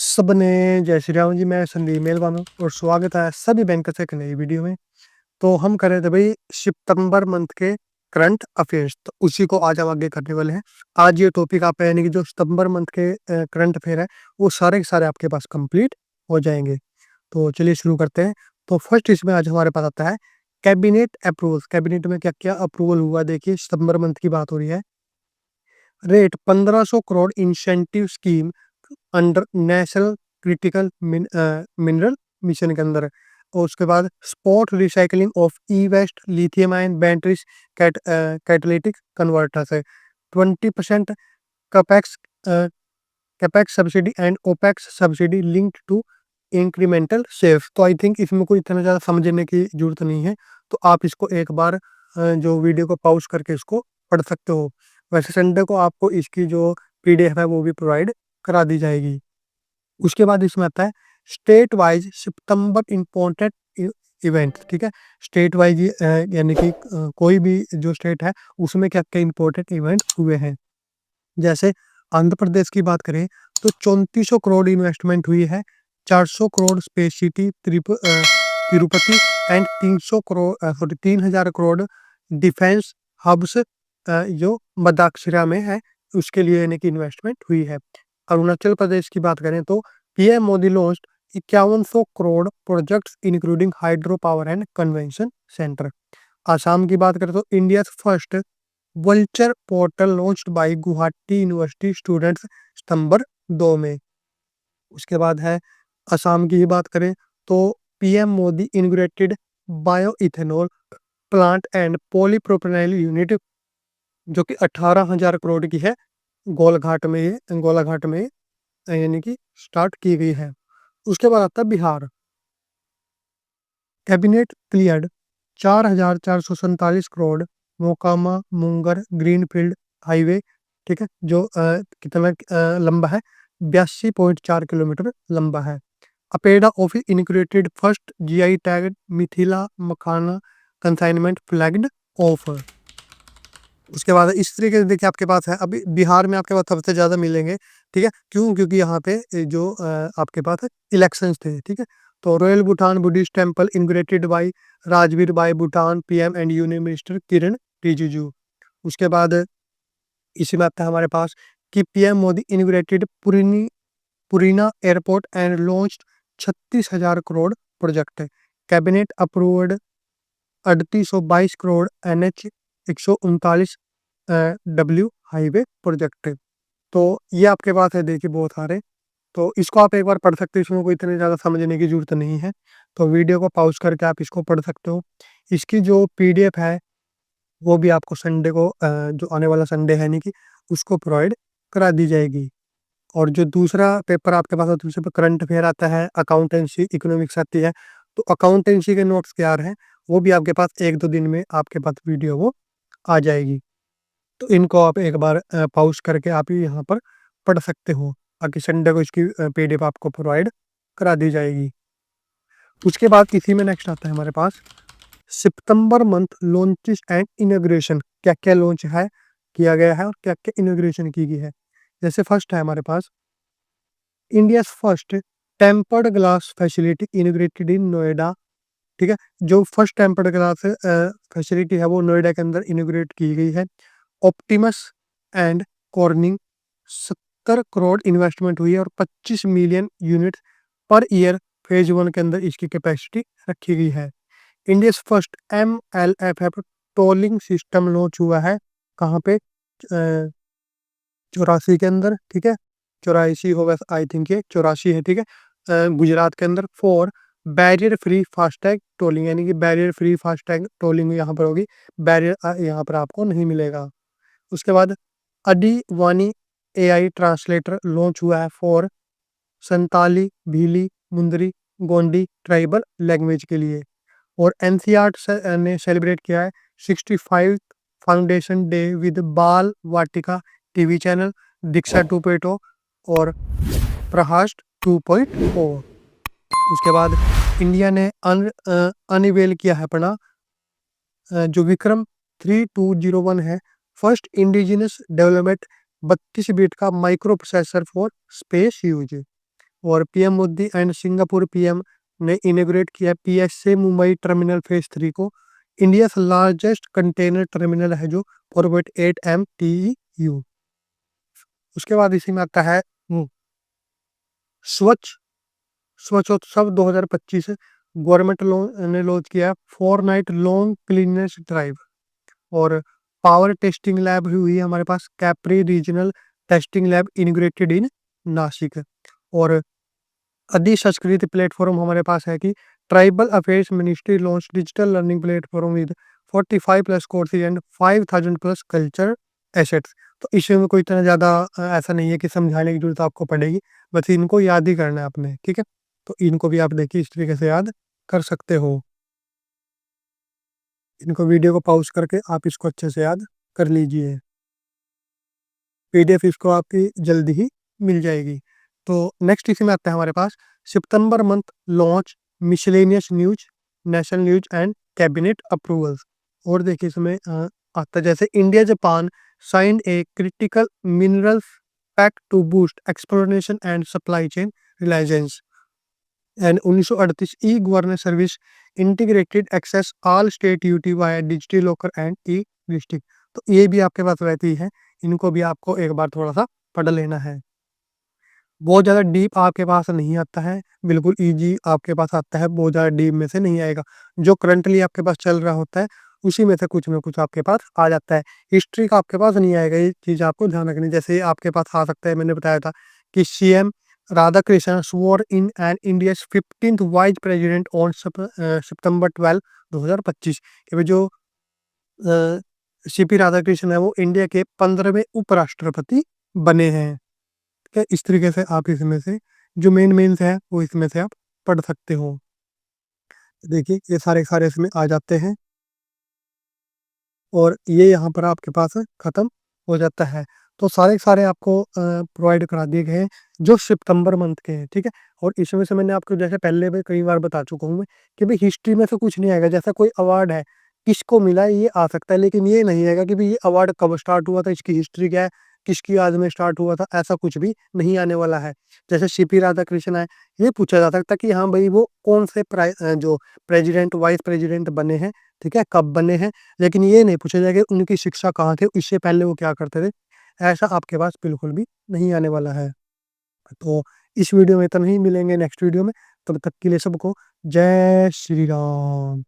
सबने जय श्री राम जी। मैं संदीप मेलवान हूँ और स्वागत है सभी बैंकर से एक नई वीडियो में। तो हम कर रहे थे भाई सितंबर मंथ के करंट अफेयर्स, तो उसी को आज हम आगे करने वाले हैं। आज ये टॉपिक आप यानी कि जो सितंबर मंथ के करंट अफेयर है वो सारे के सारे आपके पास कंप्लीट हो जाएंगे। तो चलिए शुरू करते हैं। तो फर्स्ट इसमें आज हमारे पास आता है कैबिनेट अप्रूवल। कैबिनेट में क्या क्या अप्रूवल हुआ, देखिए सितंबर मंथ की बात हो रही है। Rate 1500 crore incentive scheme under national critical mineral mission के अंदर। और उसके बाद spot recycling of e waste lithium ion batteries catalytic converters है। 20% capex capex subsidy and opex subsidy linked to incremental sales. तो आई थिंक इसमें कोई इतना ज़्यादा समझने की जरूरत नहीं है, तो आप इसको एक बार जो वीडियो को पॉज करके इसको पढ़ सकते हो। वैसे संडे को आपको इसकी जो पीडीएफ है वो भी प्रोवाइड करा दी जाएगी। उसके बाद इसमें आता है स्टेट वाइज सितंबर इम्पोर्टेंट इवेंट। ठीक है, स्टेट वाइज यानी कि कोई भी जो स्टेट है उसमें क्या क्या इंपॉर्टेंट इवेंट हुए हैं। जैसे आंध्र प्रदेश की बात करें तो 3400 करोड़ इन्वेस्टमेंट हुई है। 400 crore space city Tirupati and 300 crore 3000 crore defence hubs जो मदाक्षरा में है उसके लिए यानी कि इन्वेस्टमेंट हुई है। अरुणाचल प्रदेश की बात करें तो PM Modi launched 5100 crore projects including hydro power and convention centre. Assam की बात करें तो India first vulture portal launched by Guwahati university students सितंबर 2 में। उसके बाद है असम की ही बात करें तो PM Modi inaugurated bio ethanol plant and polypropylene unit जो कि 18,000 करोड़ की है। गोलाघाट में यानी कि स्टार्ट की गई है। उसके बाद आता है Bihar. Cabinet cleared 4,447 crore Mokama Munger greenfield highway. ठीक है, जो कितना लंबा है, 82.4 किलोमीटर लंबा है। APEDA office inaugurated first GI tag Mithila makhana consignment flagged off. उसके बाद इस तरीके से देखिए आपके पास है। अभी बिहार में आपके पास सबसे ज़्यादा मिलेंगे। ठीक है, क्यों? क्योंकि यहाँ पे जो आपके पास इलेक्शंस थे। ठीक है, तो royal Bhutan Buddhist temple inaugurated by Rajveer by Bhutan PM and union minister Kiran Rijiju. उसके बाद इसी में आता है हमारे पास कि PM Modi inaugurated Purnea airport and launched 36,000 crore project. Cabinet approved 3822 crore NH 139 W highway project. तो ये आपके पास है, देखिए बहुत सारे। तो इसको आप एक बार पढ़ सकते हो, इसमें कोई इतनी ज़्यादा समझने की जरूरत नहीं है। तो वीडियो को पॉज करके आप इसको पढ़ सकते हो। इसकी जो पीडीएफ है वो भी आपको संडे को जो आने वाला संडे है नहीं कि उसको प्रोवाइड करा दी जाएगी। और जो दूसरा पेपर आपके पास दूसरे पे करंट अफेयर आता है, अकाउंटेंसी इकोनॉमिक्स आती है। तो अकाउंटेंसी के नोट्स तैयार हैं, वो भी आपके पास 1-2 दिन में आपके पास वीडियो वो आ जाएगी। तो इनको आप एक बार पॉज करके आप यहाँ पर पढ़ सकते हो। बाकी संडे को इसकी पीडीएफ आपको प्रोवाइड करा दी जाएगी। उसके बाद इसी में नेक्स्ट आता है हमारे पास सितंबर मंथ लॉन्चेस एंड इनॉग्रेशन। क्या क्या लॉन्च है किया गया है और क्या क्या इनॉग्रेशन की गई है। जैसे फर्स्ट है हमारे पास India first tempered glass facility inaugurated in Noida. ठीक है, जो फर्स्ट टेम्पर्ड ग्लास फैसिलिटी है वो नोएडा के अंदर इनॉग्रेट की गई है। Optimus and cornering 70 crore investment हुई है और 25 million unit per year phase 1 के अंदर इसकी कैपेसिटी रखी गई है। India first MLFF tolling system launch हुआ है। कहाँ पे? 84 के अंदर। ठीक है, 84 होगा आई थिंक, ये 84 है। ठीक है, गुजरात के अंदर for barrier free FASTag tolling, यानी कि बैरियर फ्री फास्टैग टोलिंग यहाँ पर होगी। बैरियर यहाँ पर आपको नहीं मिलेगा। उसके बाद अडी वानी AI ट्रांसलेटर लॉन्च हुआ है फॉर संताली भीली मुंदरी गोंडी ट्राइबल लैंग्वेज के लिए। और एनसीआर ने सेलिब्रेट किया है 65 फाउंडेशन डे विद बाल वाटिका टीवी चैनल, दीक्षा 2.0 और प्रहास्ट 2.0। उसके बाद इंडिया ने अनवेल किया है अपना जो विक्रम 3201 है, फर्स्ट इंडिजिनस डेवलपमेंट 32 बिट का microprocessor for space use. और PM Modi and Singapore PM ने इनॉग्रेट किया पीएसए मुंबई टर्मिनल फेज 3 को। इंडिया लार्जेस्ट कंटेनर टर्मिनल है जो 4.8 MTU। उसके बाद इसी में आता है स्वच्छ स्वच्छोत्सव 2025 गवर्नमेंट ने लॉन्च किया 4 नाइट लॉन्ग क्लीननेस ड्राइव। और पावर टेस्टिंग लैब हुई है हमारे पास कैप्री रीजनल टेस्टिंग लैब इनिग्रेटेड इन नासिक। और अधि संस्कृत प्लेटफॉर्म हमारे पास है कि tribal affairs ministry launch digital learning platform with 45 plus courses and 5000 plus culture assets. तो इसमें कोई इतना ज़्यादा ऐसा नहीं है कि समझाने की जरूरत आपको पड़ेगी, बस इनको याद ही करना है आपने, ठीक है। तो इनको भी आप देखिए इस तरीके से याद कर सकते हो। इनको वीडियो को पॉज करके आप इसको अच्छे से याद कर लीजिए। पीडीएफ इसको आपकी जल्दी ही मिल जाएगी। तो नेक्स्ट इसी में आता है हमारे पास सितंबर month launch miscellaneous news national news and cabinet approvals. और देखिए इसमें आता है जैसे India Japan sign a critical minerals pact to boost exploration and supply chain reliance and 1938 e governance service integrated access all state UT via digital locker and e district. तो ये भी आपके पास रहती है, इनको भी आपको एक बार थोड़ा सा पढ़ लेना है। बहुत ज़्यादा डीप आपके पास नहीं आता है, बिल्कुल ईजी आपके पास आता है, बहुत ज़्यादा डीप में से नहीं आएगा। जो करंटली आपके पास चल रहा होता है उसी में से कुछ ना कुछ आपके पास आ जाता है। हिस्ट्री का आपके पास नहीं आएगा, ये चीज़ आपको ध्यान रखनी। जैसे आपके पास आ सकता है, मैंने बताया था कि CM Radhakrishnan swore in an India's 15th vice president on सितंबर 12 2025। कि भाई जो सीपी राधाकृष्णन है वो इंडिया के 15वें उपराष्ट्रपति बने हैं। ठीक है, इस तरीके से आप इसमें से जो मेन मेन्स है वो इसमें से आप पढ़ सकते हो। देखिए ये सारे सारे इसमें आ जाते हैं और ये यहाँ पर आपके पास खत्म हो जाता है। तो सारे सारे आपको प्रोवाइड करा दिए गए हैं जो सितंबर मंथ के हैं, ठीक है। और इसमें से मैंने आपको जैसे पहले भी कई बार बता चुका हूँ मैं कि भाई हिस्ट्री में से कुछ नहीं आएगा। जैसा कोई अवार्ड है किसको मिला है ये आ सकता है, लेकिन ये नहीं आएगा कि भाई ये अवार्ड कब स्टार्ट हुआ था, इसकी हिस्ट्री क्या है, किसकी याद में स्टार्ट हुआ था, ऐसा कुछ भी नहीं आने वाला है। जैसे सीपी राधाकृष्णन है, ये पूछा जा सकता है कि हाँ भाई वो कौन से जो प्रेसिडेंट वाइस प्रेसिडेंट बने हैं, ठीक है, कब बने हैं। लेकिन ये नहीं पूछा जाएगा उनकी शिक्षा कहाँ थे, इससे पहले वो क्या करते थे, ऐसा आपके पास बिल्कुल भी नहीं आने वाला है। तो इस वीडियो में इतना ही, मिलेंगे नेक्स्ट वीडियो में, तब तक के लिए सबको जय श्री राम।